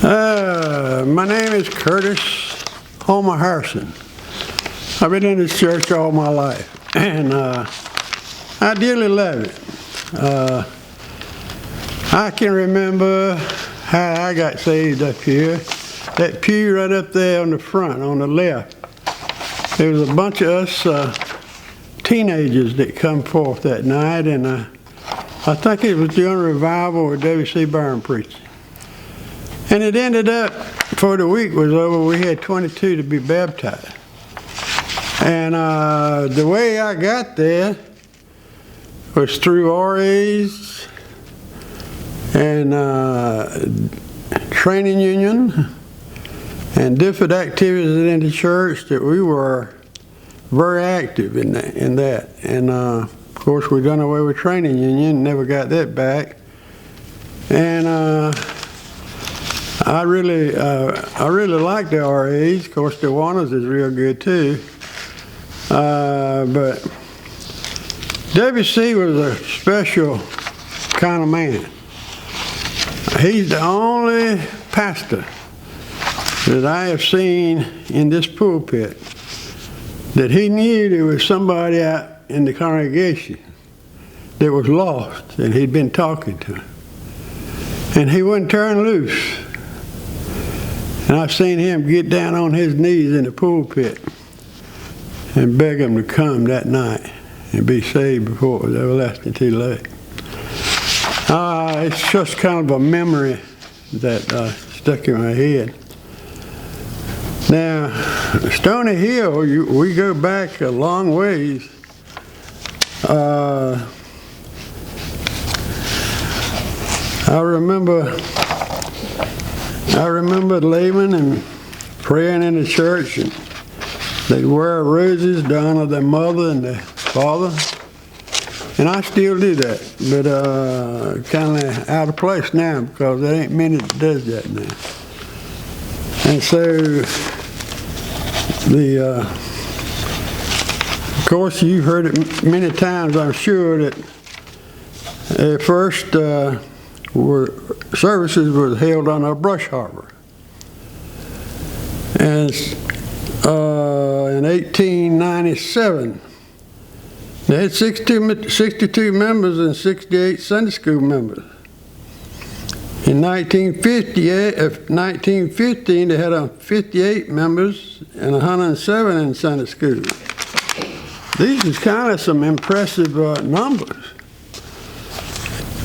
My name is Curtis Homer Harrison. I've been in this church all my life, and I dearly love it. I can remember how I got saved up here. That pew right up there on the front, on the left, there was a bunch of us teenagers that come forth that night, and I think it was during revival with W.C. Byrne preaching. And it ended up, before the week was over, we had 22 to be baptized. And the way I got there was through RAs and training union and different activities in the church that we were very active in that. And of course, we done away with training union, never got that back. And I really like the RAs. Of course, the Awanas is real good too. But WC was a special kind of man. He's the only pastor that I have seen in this pulpit that he knew there was somebody out in the congregation that was lost, and he'd been talking to him. And he wouldn't turn loose. And I've seen him get down on his knees in the pulpit and beg them to come that night and be saved before it was everlasting too late. It's just kind of a memory that stuck in my head. Now, Stony Hill, we go back a long ways. I remember leaving and praying in the church, and they'd wear roses to honor their mother and their father. And I still do that, but kind of out of place now because there ain't many that does that now. And so, of course, you've heard it many times, I'm sure, that at first services were held on a brush harbor. And in 1897, they had 62 members and 68 Sunday school members. In 1915, they had 58 members and 107 in Sunday school. These is kind of some impressive numbers.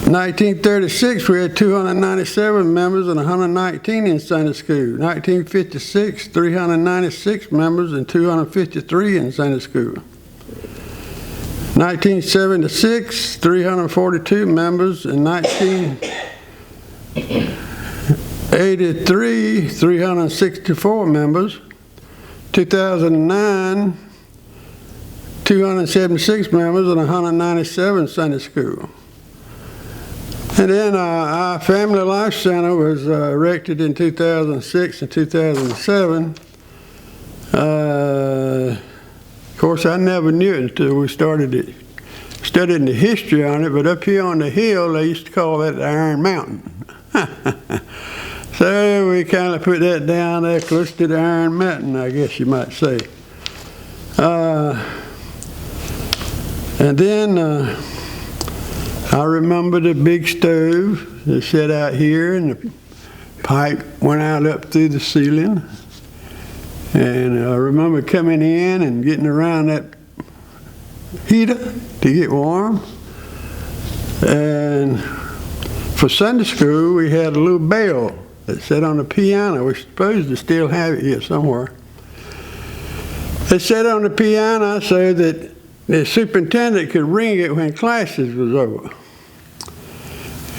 In 1936, we had 297 members and 119 in Sunday school. 1956, 396 members and 253 in Sunday school. 1976, 342 members, and 1983, 364 members. 2009, 276 members and 197 Sunday school. And then our Family Life Center was erected in 2006 and 2007. Of course, I never knew it until we studying the history on it, but up here on the hill, they used to call that the Iron Mountain. So we kind of put that down there close to the Iron Mountain, I guess you might say. And then I remember the big stove that sat out here, and the pipe went out up through the ceiling. And I remember coming in and getting around that heater to get warm. And for Sunday school, we had a little bell that sat on the piano. We're supposed to still have it here somewhere. It sat on the piano so that the superintendent could ring it when classes was over.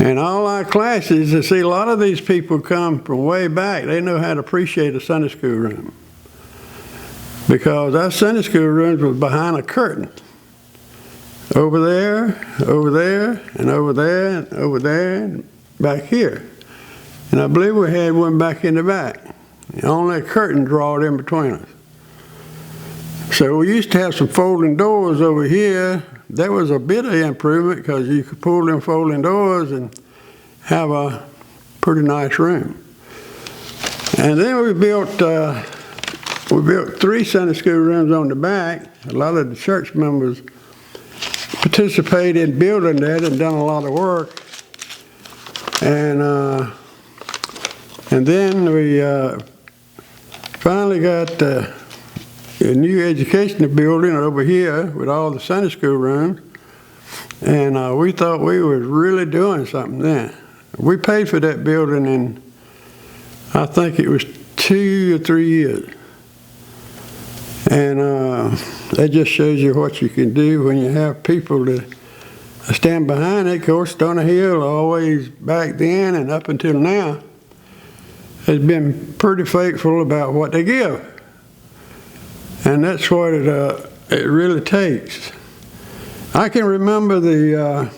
And all our classes, you see, a lot of these people come from way back. They know how to appreciate a Sunday school room. Because our Sunday school rooms was behind a curtain. Over there, and over there, and over there, and back here. And I believe we had one back in the back. Only a curtain drawed in between us. So we used to have some folding doors over here. That was a bit of improvement because you could pull them folding doors and have a pretty nice room. And then we built 3 Sunday school rooms on the back. A lot of the church members participated in building that and done a lot of work. And then we finally got a new educational building over here with all the Sunday school rooms. And we thought we was really doing something then. We paid for that building in, I think it was 2 or 3 years. And that just shows you what you can do when you have people that stand behind it. Of course, Stony Hill always back then and up until now has been pretty faithful about what they give. And that's what it really takes. I can remember the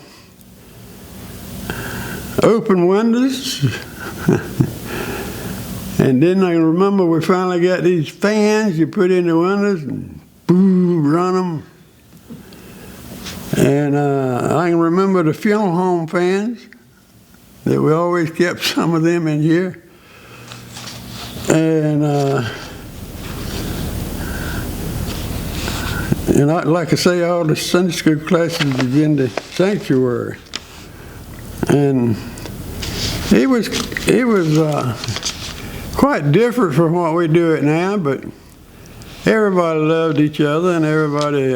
open windows. And then I remember we finally got these fans you put in the windows and boom, run them. And I can remember the funeral home fans that we always kept some of them in here. And like I say, all the Sunday school classes is in the sanctuary. And it was quite different from what we do it now, but everybody loved each other and everybody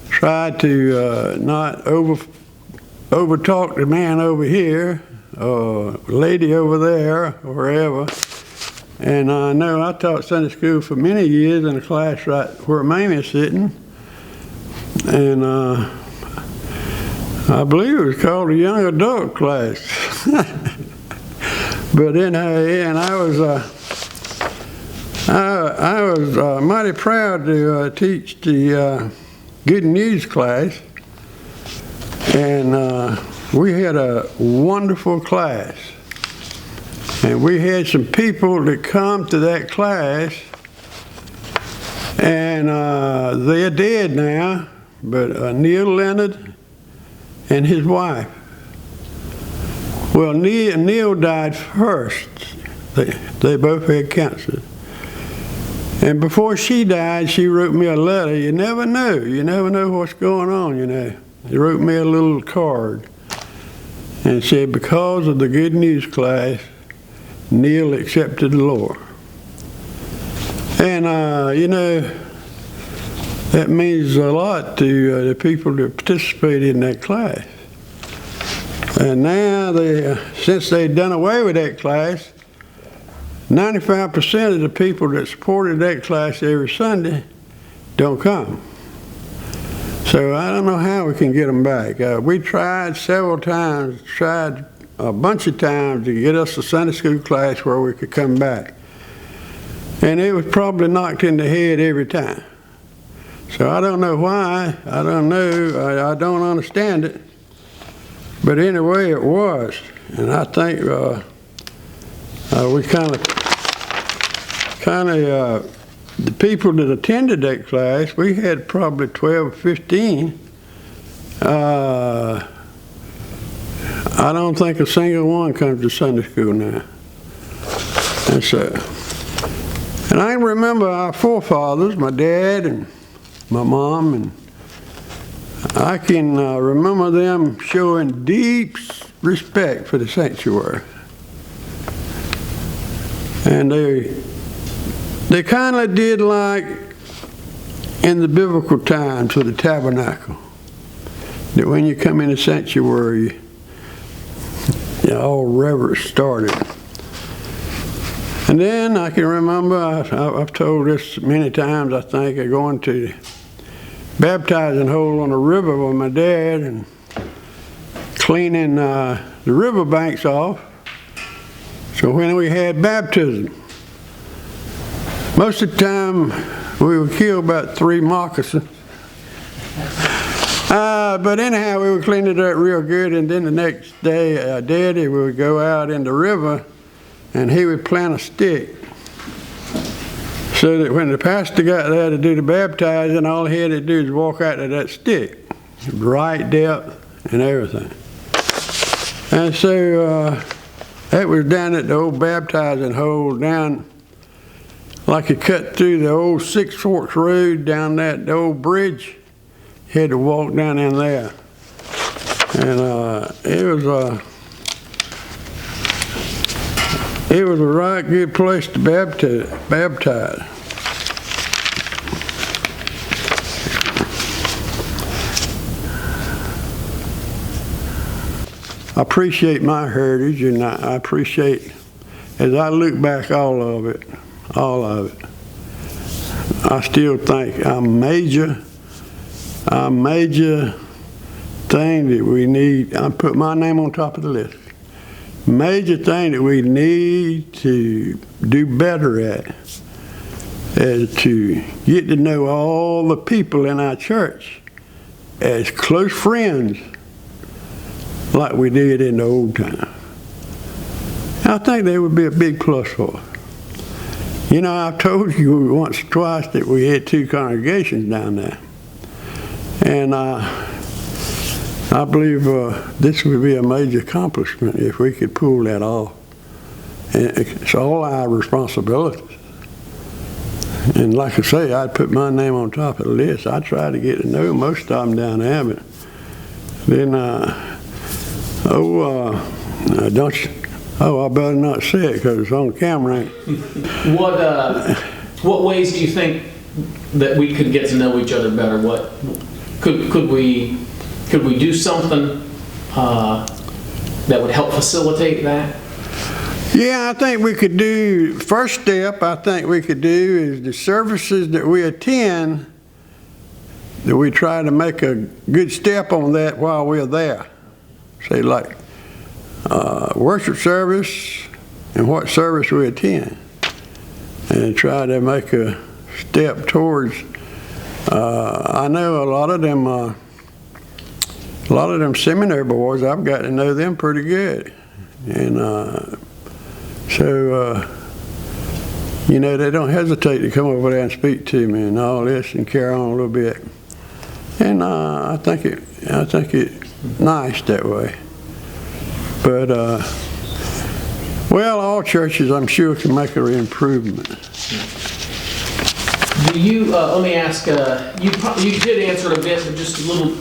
tried to not over-talk the man over here or lady over there or wherever. And I know I taught Sunday school for many years in a class right where Mamie's sitting. And I believe it was called a young adult class. But and I was mighty proud to teach the Good News class, and we had a wonderful class. And we had some people that come to that class, and they're dead now, but Neil Leonard and his wife. Well, Neil died first. They both had cancer. And before she died, she wrote me a letter. You never know. You never know what's going on, you know. She wrote me a little card and said, because of the Good News class, Neil accepted the Lord. And, you know, that means a lot to the people that participated in that class. And now, since they've done away with that class, 95% of the people that supported that class every Sunday don't come. So I don't know how we can get them back. We tried several times, tried a bunch of times to get us a Sunday school class where we could come back. And it was probably knocked in the head every time. So I don't know why. I don't know. I don't understand it. But anyway, it was. And I think we kind of, the people that attended that class, we had probably 12 or 15. I don't think a single one comes to Sunday school now. And I remember our forefathers, my dad and my mom, and I can remember them showing deep respect for the sanctuary. And they kind of did like in the biblical times with the tabernacle, that when you come in the sanctuary, all reverence started. And then I can remember, I've told this many times, I think, of going to the baptizing hole on the river with my dad and cleaning the river banks off. So when we had baptism, most of the time we would kill about 3 moccasins. But anyhow, we would clean it up real good, and then the next day, Daddy would go out in the river and he would plant a stick so that when the pastor got there to do the baptizing, all he had to do is walk out to that stick, right depth and everything. And so That was down at the old baptizing hole down, like you cut through the old Six Forks Road down that old bridge. You had to walk down in there. And it was a right good place to baptize. I appreciate my heritage, and I appreciate, as I look back all of it, I still think a major thing that we need, I put my name on top of the list, major thing that we need to do better at is to get to know all the people in our church as close friends like we did in the old time. I think that would be a big plus for us. You know, I've told you once or twice that we had 2 congregations down there. And I believe this would be a major accomplishment if we could pull that off. And it's all our responsibilities. And like I say, I'd put my name on top of the list. I try to get to know most of them down there, but then, don't you? Oh, I better not say it because it's on camera. What ways do you think that we could get to know each other better? What could we do something that would help facilitate that? Yeah, I think we could do, first step I think we could do is the services that we attend, that we try to make a good step on that while we're there. Say like worship service and what service we attend, and try to make a step towards, I know a lot of them seminary boys, I've got to know them pretty good. And so, you know, they don't hesitate to come over there and speak to me and all this and carry on a little bit. And I think it's nice that way. But, well, all churches, I'm sure, can make an improvement. Do you, let me ask, you did answer it a bit, but just a little,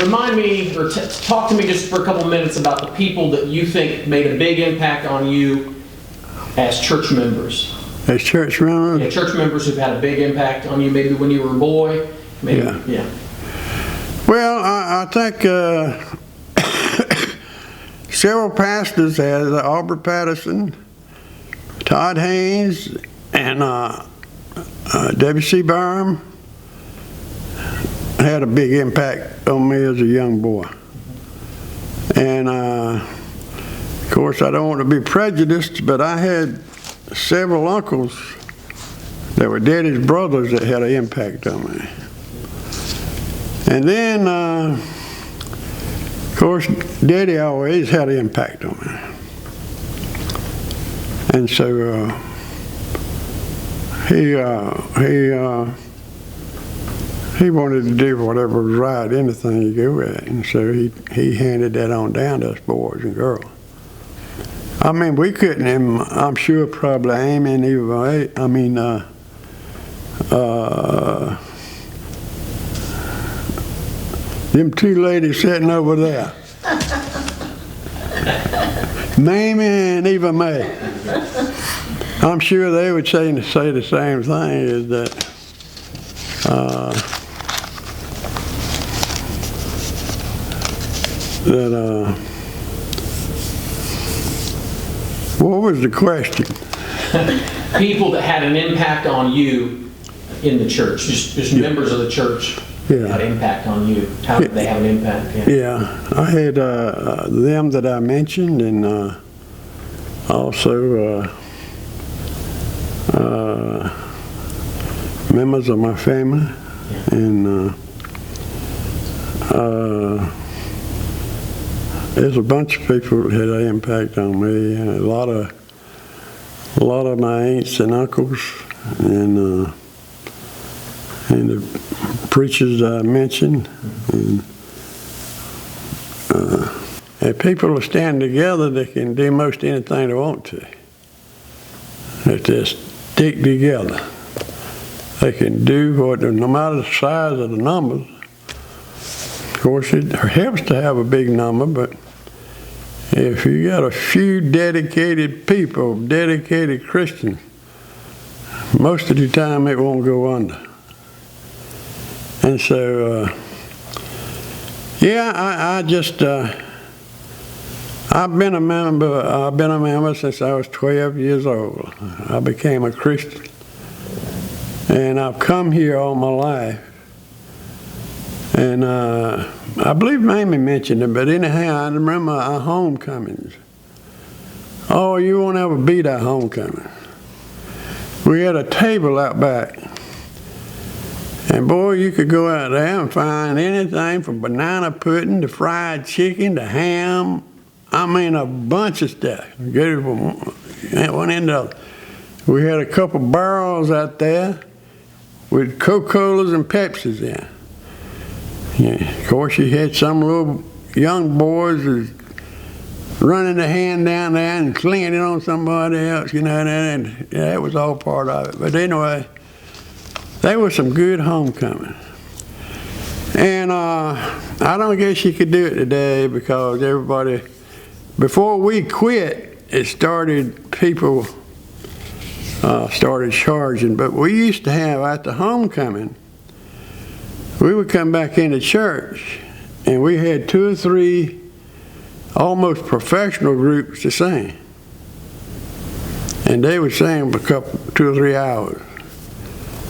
remind me, or talk to me just for a couple minutes about the people that you think made a big impact on you as church members. As church members? Yeah, church members who've had a big impact on you, maybe when you were a boy. Maybe, yeah. Well, I think several pastors, as Aubrey Patterson, Todd Haynes, and W.C. Barham, had a big impact on me as a young boy. And of course, I don't want to be prejudiced, but I had several uncles that were Daddy's brothers that had an impact on me. And then, of course, Daddy always had an impact on me. And so he wanted to do whatever was right, anything you go at. And so he handed that on down to us boys and girls. I mean, we couldn't even, I'm sure, probably aim in either, them 2 ladies sitting over there, Mamie and Eva May. I'm sure they would say the same thing, is that what was the question? People that had an impact on you in the church, just members of the church. Yeah. Had impact on you. How did they have an impact? Yeah, I had them that I mentioned, and also members of my family, and there's a bunch of people that had an impact on me. A lot of my aunts and uncles, and the preachers I mentioned, If people will stand together, they can do most anything they want to. If they stick together, they can do what, no matter the size of the numbers. Of course, it helps to have a big number, but if you got a few dedicated people, dedicated Christians, most of the time it won't go under. And so, yeah, I've been a member since I was 12 years old. I became a Christian. And I've come here all my life. And I believe Mamie mentioned it, but anyhow, I remember our homecomings. Oh, you won't ever beat our homecoming. We had a table out back. And boy, you could go out there and find anything from banana pudding to fried chicken to ham. I mean, a bunch of stuff. Get it from one end to the other. We had a couple barrels out there with Coca-Colas and Pepsis in. Yeah, of course, you had some little young boys who's running the hand down there and slinging it on somebody else, and that was all part of it. But anyway, there was some good homecoming. And I don't guess you could do it today because everybody, before we quit, people started charging. But we used to have, at the homecoming, we would come back into church and we had 2 or 3 almost professional groups to sing. And they would sing for 2 or 3 hours.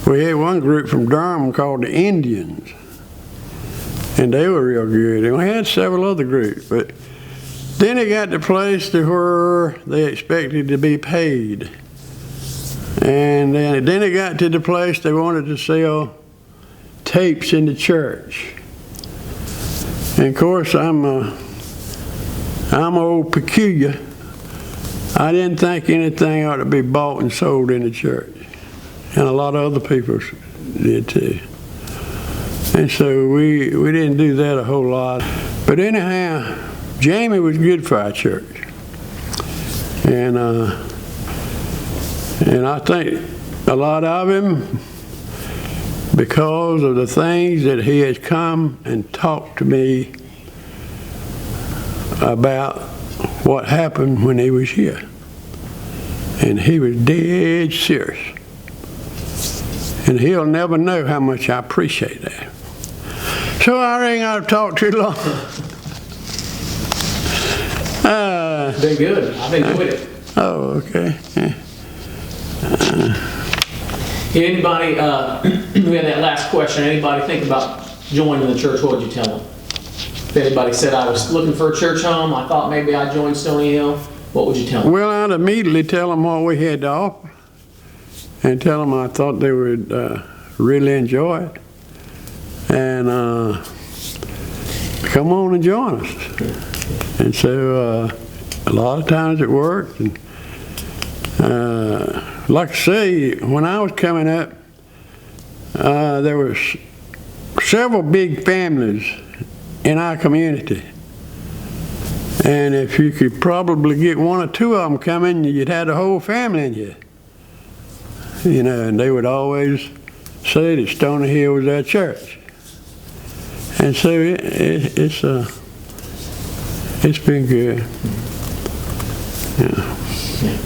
We had one group from Durham called the Indians. And they were real good. And we had several other groups. But then it got to the place to where they expected to be paid. And then it got to the place they wanted to sell tapes in the church. And of course, I'm old peculiar. I didn't think anything ought to be bought and sold in the church. And a lot of other people did too. And so we didn't do that a whole lot. But anyhow, Jamie was good for our church. And I think a lot of him, because of the things that he has come and talked to me about what happened when he was here. And he was dead serious. And he'll never know how much I appreciate that. So I reckon I've talked too long. Been good. I've enjoyed it. Oh, okay. Anybody, we had that last question. Anybody think about joining the church? What would you tell them? If anybody said I was looking for a church home, I thought maybe I'd join Stony Hill, what would you tell them? Well, I'd immediately tell them what we had to offer and tell them I thought they would really enjoy it. And come on and join us. And so a lot of times it worked. And, like I say, when I was coming up, there were several big families in our community. And if you could probably get 1 or 2 of them coming, you'd have the whole family in here. And they would always say that Stony Hill was their church. And so it's been good. Yeah.